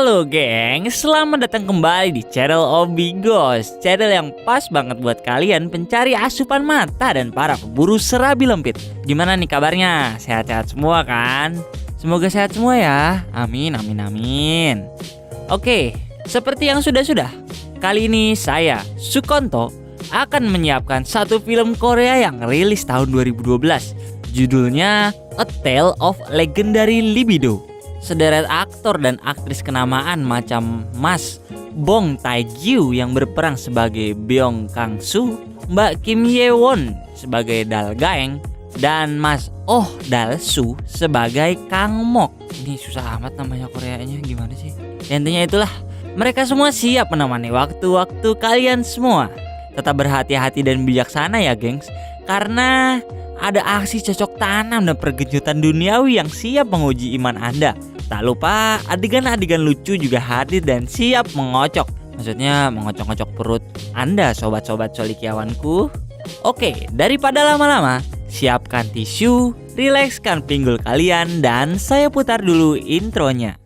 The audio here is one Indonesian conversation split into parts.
Halo geng, selamat datang kembali di channel Obi Ghost, channel yang pas banget buat kalian pencari asupan mata dan para pemburu serabi lempit. Gimana nih kabarnya? Sehat-sehat semua kan? Semoga sehat semua ya. Amin, amin, amin. Oke, seperti yang sudah-sudah, kali ini saya, Sukonto, akan menyiapkan satu film Korea yang rilis tahun 2012. Judulnya A Tale of Legendary Libido. Sederet aktor dan aktris kenamaan macam Mas Bong Tae-gyu yang berperan sebagai Byung Kang-soo, Mbak Kim Ye-won sebagai Dal Gaeng, dan Mas Oh Dal-soo sebagai Kang Mok. Ini susah amat namanya Koreanya, gimana sih? Intinya itulah, mereka semua siap menemani waktu-waktu kalian semua. Tetap berhati-hati dan bijaksana ya gengs, karena ada aksi cocok tanam dan pergejutan duniawi yang siap menguji iman Anda. Tak lupa adegan-adegan lucu juga hadir dan siap mengocok. Maksudnya mengocok-ngocok perut Anda sobat-sobat colikiawanku. Oke, daripada lama-lama, siapkan tisu, rilekskan pinggul kalian, dan saya putar dulu intronya.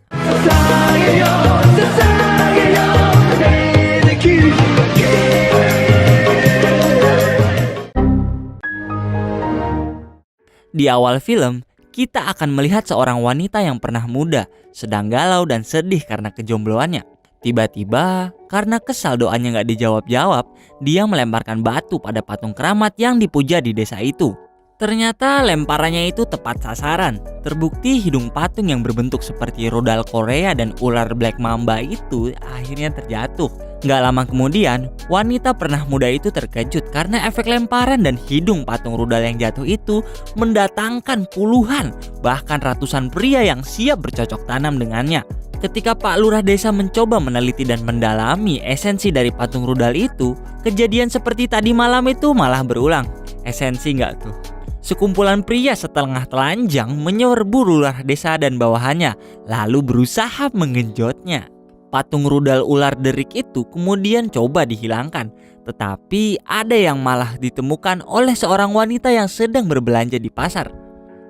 Di awal film, kita akan melihat seorang wanita yang pernah muda, sedang galau dan sedih karena kejombloannya. Tiba-tiba, karena kesal doanya gak dijawab-jawab, dia melemparkan batu pada patung keramat yang dipuja di desa itu. Ternyata lemparannya itu tepat sasaran. Terbukti hidung patung yang berbentuk seperti rudal Korea dan ular Black Mamba itu akhirnya terjatuh. Gak lama kemudian, wanita pernah muda itu terkejut karena efek lemparan dan hidung patung rudal yang jatuh itu mendatangkan puluhan, bahkan ratusan pria yang siap bercocok tanam dengannya. Ketika Pak Lurah Desa mencoba meneliti dan mendalami esensi dari patung rudal itu, kejadian seperti tadi malam itu malah berulang. Esensi gak tuh? Sekumpulan pria setengah telanjang menyerbu Lurah Desa dan bawahannya, lalu berusaha menggenjotnya. Patung rudal ular derik itu kemudian coba dihilangkan, tetapi ada yang malah ditemukan oleh seorang wanita yang sedang berbelanja di pasar.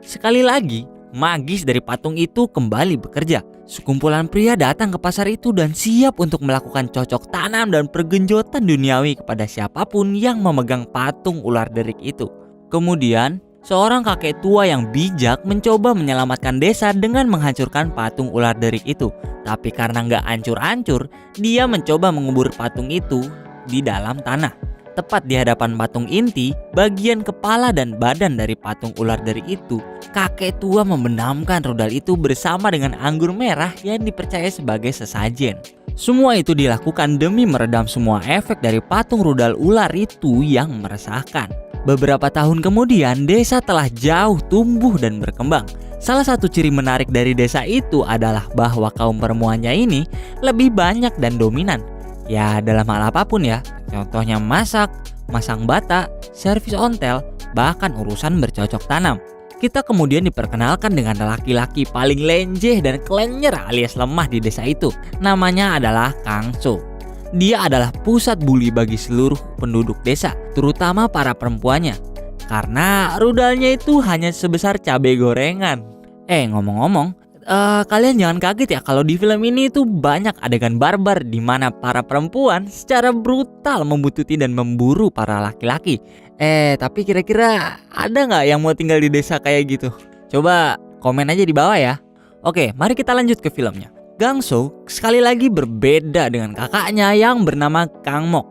Sekali lagi, magis dari patung itu kembali bekerja. Sekumpulan pria datang ke pasar itu dan siap untuk melakukan cocok tanam dan pergenjotan duniawi kepada siapapun yang memegang patung ular derik itu. Kemudian, seorang kakek tua yang bijak mencoba menyelamatkan desa dengan menghancurkan patung ular derik itu. Tapi karena nggak hancur-hancur, dia mencoba mengubur patung itu di dalam tanah. Tepat di hadapan patung inti, bagian kepala dan badan dari patung ular derik itu, kakek tua membenamkan rudal itu bersama dengan anggur merah yang dipercaya sebagai sesajen. Semua itu dilakukan demi meredam semua efek dari patung rudal ular itu yang meresahkan. Beberapa tahun kemudian, desa telah jauh tumbuh dan berkembang. Salah satu ciri menarik dari desa itu adalah bahwa kaum perempuannya ini lebih banyak dan dominan. Ya, dalam hal apapun ya. Contohnya masak, masang bata, servis ontel, bahkan urusan bercocok tanam. Kita kemudian diperkenalkan dengan laki-laki paling lenjeh dan klenyer alias lemah di desa itu. Namanya adalah Kang-soo. Dia adalah pusat bully bagi seluruh penduduk desa, terutama para perempuannya. Karena rudalnya itu hanya sebesar cabai gorengan. Ngomong-ngomong, kalian jangan kaget ya kalau di film ini tuh banyak adegan barbar di mana para perempuan secara brutal membututi dan memburu para laki-laki. Tapi kira-kira ada nggak yang mau tinggal di desa kayak gitu? Coba komen aja di bawah ya. Oke, mari kita lanjut ke filmnya. Kang-soo sekali lagi berbeda dengan kakaknya yang bernama Kang Mok.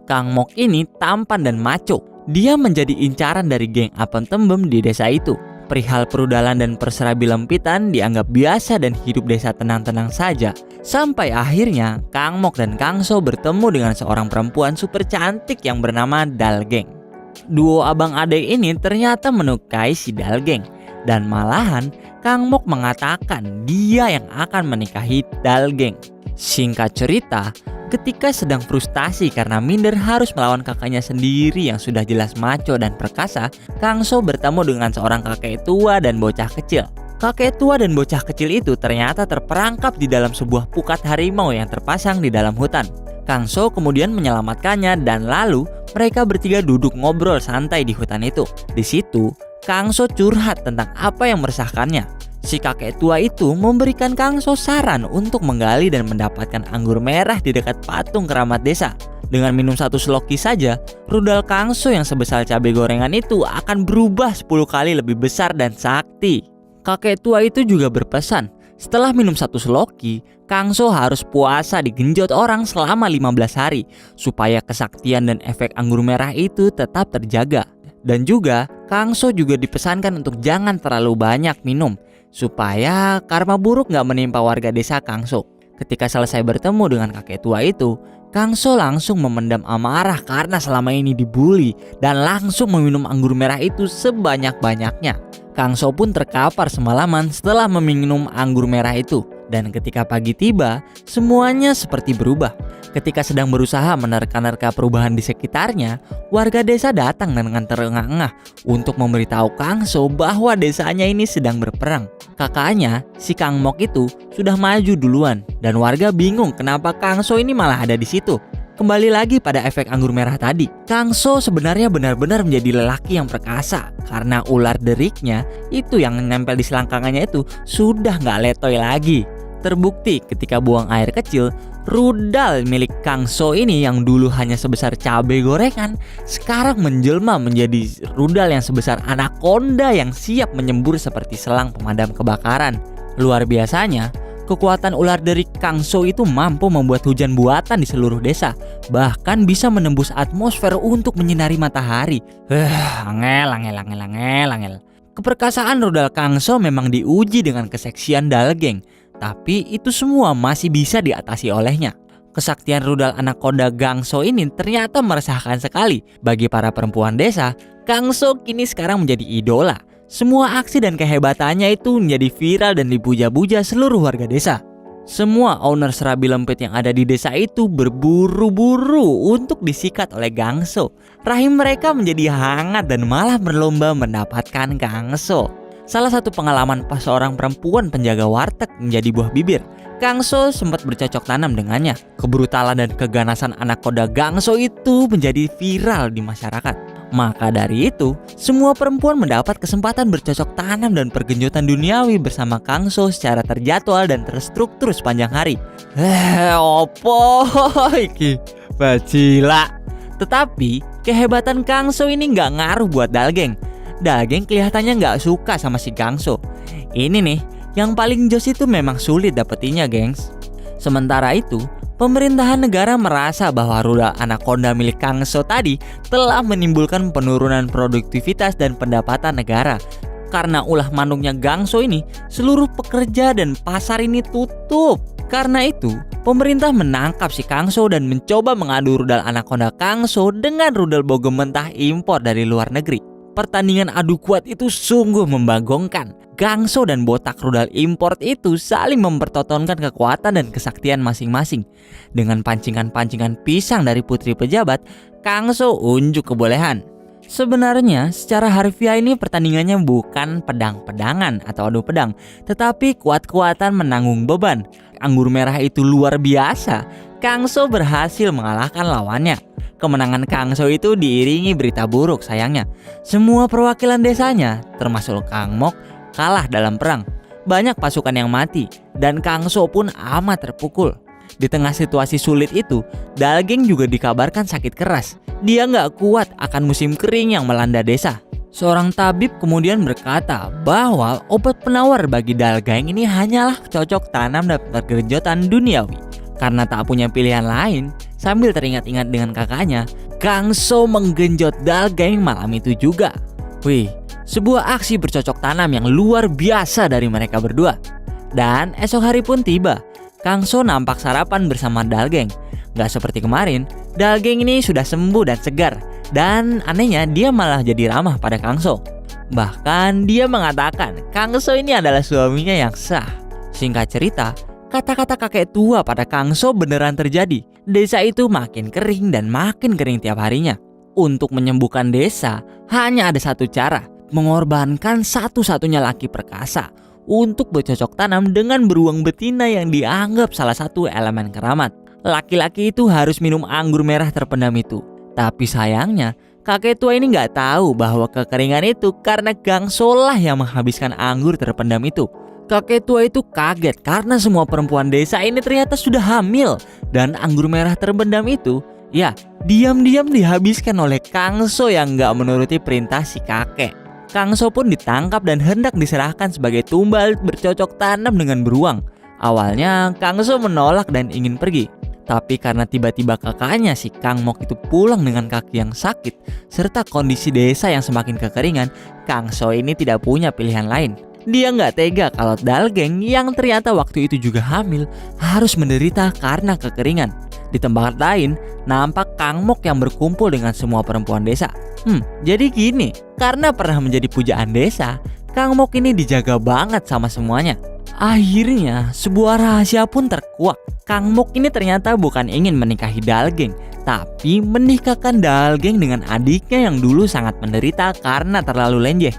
Kang Mok ini tampan dan maco. Dia menjadi incaran dari geng Apem Tembem di desa itu. Perihal perudalan dan perserabi lempitan dianggap biasa dan hidup desa tenang-tenang saja. Sampai akhirnya Kang Mok dan Kang-soo bertemu dengan seorang perempuan super cantik yang bernama Dal Gaeng. Duo abang adek ini ternyata menyukai si Dal Gaeng. Dan malahan Kang Mok mengatakan dia yang akan menikahi Dal Gaeng. Singkat cerita, ketika sedang frustasi karena minder harus melawan kakaknya sendiri yang sudah jelas maco dan perkasa, Kang-soo bertemu dengan seorang kakek tua dan bocah kecil. Kakek tua dan bocah kecil itu ternyata terperangkap di dalam sebuah pukat harimau yang terpasang di dalam hutan. Kang-soo kemudian menyelamatkannya dan lalu mereka bertiga duduk ngobrol santai di hutan itu. Di situ, Kang-soo curhat tentang apa yang meresahkannya. Si kakek tua itu memberikan Kangso saran untuk menggali dan mendapatkan anggur merah di dekat patung keramat desa. Dengan minum 1 seloki saja, rudal Kangso yang sebesar cabai gorengan itu akan berubah 10 kali lebih besar dan sakti. Kakek tua itu juga berpesan, setelah minum 1 seloki, Kangso harus puasa digenjot orang selama 15 hari supaya kesaktian dan efek anggur merah itu tetap terjaga. Dan juga Kangso juga dipesankan untuk jangan terlalu banyak minum supaya karma buruk gak menimpa warga desa Kangso. Ketika selesai bertemu dengan kakek tua itu, Kangso langsung memendam amarah karena selama ini dibully dan langsung meminum anggur merah itu sebanyak-banyaknya. Kangso pun terkapar semalaman setelah meminum anggur merah itu. Dan ketika pagi tiba, semuanya seperti berubah. Ketika sedang berusaha menerka-nerka perubahan di sekitarnya, warga desa datang dengan terengah-engah untuk memberitahu Kangso bahwa desanya ini sedang berperang. Kakaknya, si Kang Mok itu, sudah maju duluan dan warga bingung kenapa Kangso ini malah ada di situ. Kembali lagi pada efek anggur merah tadi, Kangso sebenarnya benar-benar menjadi lelaki yang perkasa karena ular deriknya itu yang nempel di selangkangannya itu sudah gak letoy lagi. Terbukti ketika buang air kecil, rudal milik Kangso ini yang dulu hanya sebesar cabai gorengan sekarang menjelma menjadi rudal yang sebesar anaconda yang siap menyembur seperti selang pemadam kebakaran. Luar biasanya, kekuatan ular derik Kangso itu mampu membuat hujan buatan di seluruh desa, bahkan bisa menembus atmosfer untuk menyinari matahari. Angel. Keperkasaan rudal Kangso memang diuji dengan keseksian Dalgeng, tapi itu semua masih bisa diatasi olehnya. Kesaktian rudal anaconda Gangso ini ternyata meresahkan sekali. Bagi para perempuan desa, Kangso kini sekarang menjadi idola. Semua aksi dan kehebatannya itu menjadi viral dan dipuja-puja seluruh warga desa. Semua owner serabi lempit yang ada di desa itu berburu-buru untuk disikat oleh Gangso. Rahim mereka menjadi hangat dan malah berlomba mendapatkan Gangso. Salah satu pengalaman pas seorang perempuan penjaga warteg menjadi buah bibir. Gangso sempat bercocok tanam dengannya. Kebrutalan dan keganasan anaconda Gangso itu menjadi viral di masyarakat. Maka dari itu, semua perempuan mendapat kesempatan bercocok tanam dan pergenjotan duniawi bersama Gangso secara terjadwal dan terstruktur sepanjang hari. Opo iki? Bajila. Tetapi, kehebatan Gangso ini nggak ngaruh buat Dalgeng. Dalgeng kelihatannya nggak suka sama si Gangso. Ini nih, yang paling jos itu memang sulit dapetinnya, gengs. Sementara itu, pemerintahan negara merasa bahwa rudal anaconda milik Gangso tadi telah menimbulkan penurunan produktivitas dan pendapatan negara. Karena ulah manungnya Gangso ini, seluruh pekerja dan pasar ini tutup. Karena itu, pemerintah menangkap si Gangso dan mencoba mengadu rudal anaconda Gangso dengan rudal bogem mentah impor dari luar negeri. Pertandingan adu kuat itu sungguh membagongkan. Gangso dan botak rudal import itu saling mempertontonkan kekuatan dan kesaktian masing-masing. Dengan pancingan-pancingan pisang dari putri pejabat, Gangso unjuk kebolehan. Sebenarnya secara harfiah ini pertandingannya bukan pedang-pedangan atau adu pedang, tetapi kuat-kuatan menanggung beban. Anggur merah itu luar biasa. Gangso berhasil mengalahkan lawannya. Kemenangan Gangso itu diiringi berita buruk sayangnya. Semua perwakilan desanya, termasuk Kang Mok, kalah dalam perang. Banyak pasukan yang mati dan Gangso pun amat terpukul. Di tengah situasi sulit itu, Dalgeng juga dikabarkan sakit keras. Dia nggak kuat akan musim kering yang melanda desa. Seorang tabib kemudian berkata bahwa obat penawar bagi Dalgeng ini hanyalah cocok tanam dan pergenjotan duniawi. Karena tak punya pilihan lain, sambil teringat-ingat dengan kakaknya, Gangso menggenjot Dalgeng malam itu juga. Wih, sebuah aksi bercocok tanam yang luar biasa dari mereka berdua. Dan esok hari pun tiba. Gangso nampak sarapan bersama Dalgeng. Gak seperti kemarin, Dalgeng ini sudah sembuh dan segar. Dan anehnya dia malah jadi ramah pada Gangso. Bahkan dia mengatakan Gangso ini adalah suaminya yang sah. Singkat cerita, kata-kata kakek tua pada Gangso beneran terjadi. Desa itu makin kering dan makin kering tiap harinya. Untuk menyembuhkan desa, hanya ada satu cara. Mengorbankan satu-satunya laki perkasa untuk bercocok tanam dengan beruang betina yang dianggap salah satu elemen keramat. Laki-laki itu harus minum anggur merah terpendam itu. Tapi sayangnya, kakek tua ini gak tahu bahwa kekeringan itu karena Gangso lah yang menghabiskan anggur terpendam itu. Kakek tua itu kaget karena semua perempuan desa ini ternyata sudah hamil. Dan anggur merah terbendam itu, ya, diam-diam dihabiskan oleh Kangso yang gak menuruti perintah si kakek. Kangso pun ditangkap dan hendak diserahkan sebagai tumbal bercocok tanam dengan beruang. Awalnya Kangso menolak dan ingin pergi. Tapi karena tiba-tiba kakaknya si Kang Mok itu pulang dengan kaki yang sakit serta kondisi desa yang semakin kekeringan, Kangso ini tidak punya pilihan lain. Dia nggak tega kalau Dalgeng yang ternyata waktu itu juga hamil harus menderita karena kekeringan. Di tempat lain, nampak Kang Mok yang berkumpul dengan semua perempuan desa. Jadi gini, karena pernah menjadi pujaan desa, Kang Mok ini dijaga banget sama semuanya. Akhirnya, sebuah rahasia pun terkuak. Kang Mok ini ternyata bukan ingin menikahi Dalgeng, tapi menikahkan Dalgeng dengan adiknya yang dulu sangat menderita karena terlalu lenjeh.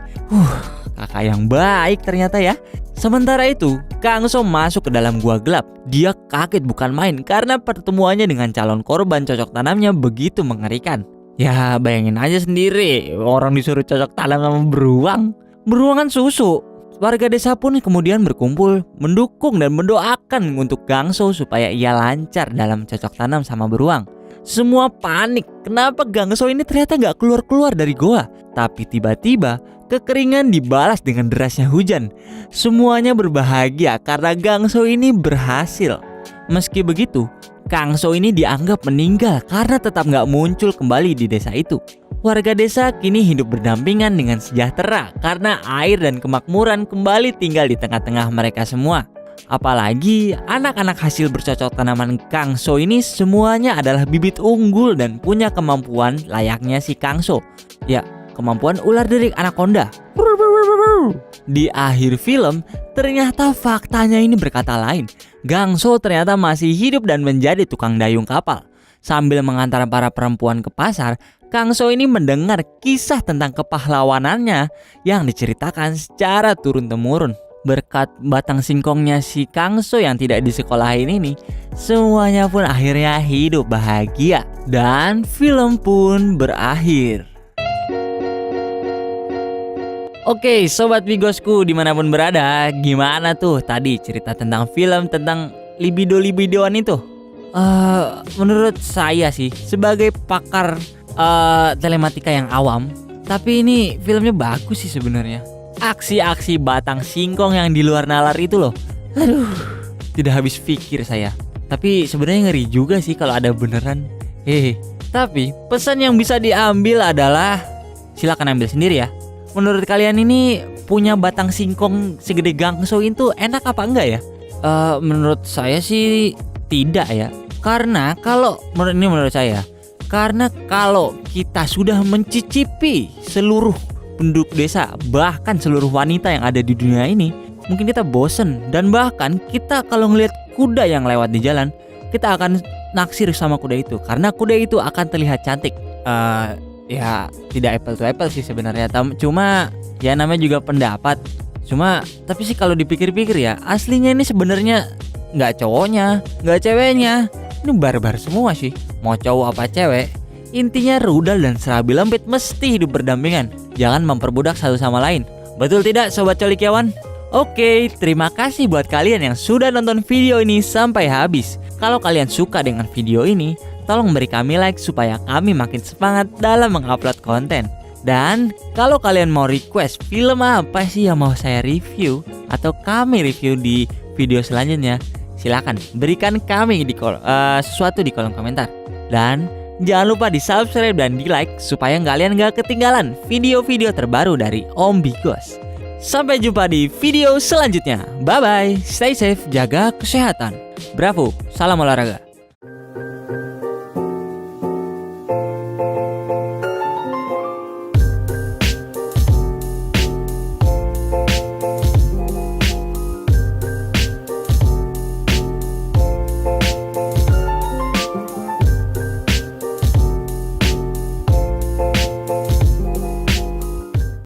Kakak yang baik ternyata ya. Sementara itu, Kangso masuk ke dalam gua gelap. Dia kaget bukan main karena pertemuannya dengan calon korban cocok tanamnya begitu mengerikan. Ya bayangin aja sendiri, orang disuruh cocok tanam sama beruang. Beruangan susu. Warga desa pun kemudian berkumpul mendukung dan mendoakan untuk Gangso supaya ia lancar dalam cocok tanam sama beruang. Semua panik, kenapa Gangso ini ternyata gak keluar-keluar dari goa. Tapi tiba-tiba kekeringan dibalas dengan derasnya hujan. Semuanya berbahagia karena Gangso ini berhasil. Meski begitu, Kangso ini dianggap meninggal karena tetap gak muncul kembali di desa itu. Warga desa kini hidup berdampingan dengan sejahtera karena air dan kemakmuran kembali tinggal di tengah-tengah mereka semua. Apalagi anak-anak hasil bercocok tanaman Kangso ini semuanya adalah bibit unggul dan punya kemampuan layaknya si Kangso. Ya, kemampuan ular derik anaconda. Di akhir film, ternyata faktanya ini berkata lain. Gangso ternyata masih hidup dan menjadi tukang dayung kapal. Sambil mengantar para perempuan ke pasar, Kangso ini mendengar kisah tentang kepahlawanannya yang diceritakan secara turun-temurun. Berkat batang singkongnya si Kangso yang tidak disekolahin ini, semuanya pun akhirnya hidup bahagia. Dan film pun berakhir. Oke, sobat Bigosku dimanapun berada, gimana tuh tadi cerita tentang film tentang libido-libidoan itu? Menurut saya sih sebagai pakar telematika yang awam, tapi ini filmnya bagus sih sebenarnya. Aksi-aksi batang singkong yang di luar nalar itu loh, aduh, tidak habis pikir saya. Tapi sebenarnya ngeri juga sih kalau ada beneran. Tapi pesan yang bisa diambil adalah silakan ambil sendiri ya. Menurut kalian ini punya batang singkong segede Gangso itu enak apa enggak ya? Menurut saya sih tidak ya. Karena menurut saya, karena kalau kita sudah mencicipi seluruh penduduk desa, bahkan seluruh wanita yang ada di dunia ini, mungkin kita bosen. Dan bahkan kita kalau ngelihat kuda yang lewat di jalan, kita akan naksir sama kuda itu, karena kuda itu akan terlihat cantik. Ya tidak apple to apple sih sebenarnya. Cuma ya namanya juga pendapat. Tapi sih kalau dipikir-pikir ya, aslinya ini sebenarnya nggak cowoknya, nggak ceweknya. Ini barbar semua sih. Mau cowok apa cewek, intinya rudal dan serabi lembit mesti hidup berdampingan. Jangan memperbudak satu sama lain. Betul tidak sobat colikiawan? Oke, terima kasih buat kalian yang sudah nonton video ini sampai habis. Kalau kalian suka dengan video ini, tolong beri kami like supaya kami makin semangat dalam mengupload konten. Dan kalau kalian mau request film apa sih yang mau saya review atau kami review di video selanjutnya, silakan berikan kami sesuatu di kolom komentar. Dan jangan lupa di subscribe dan di like supaya kalian gak ketinggalan video-video terbaru dari Om Bigos. Sampai jumpa di video selanjutnya. Bye bye, stay safe, jaga kesehatan. Bravo, salam olahraga.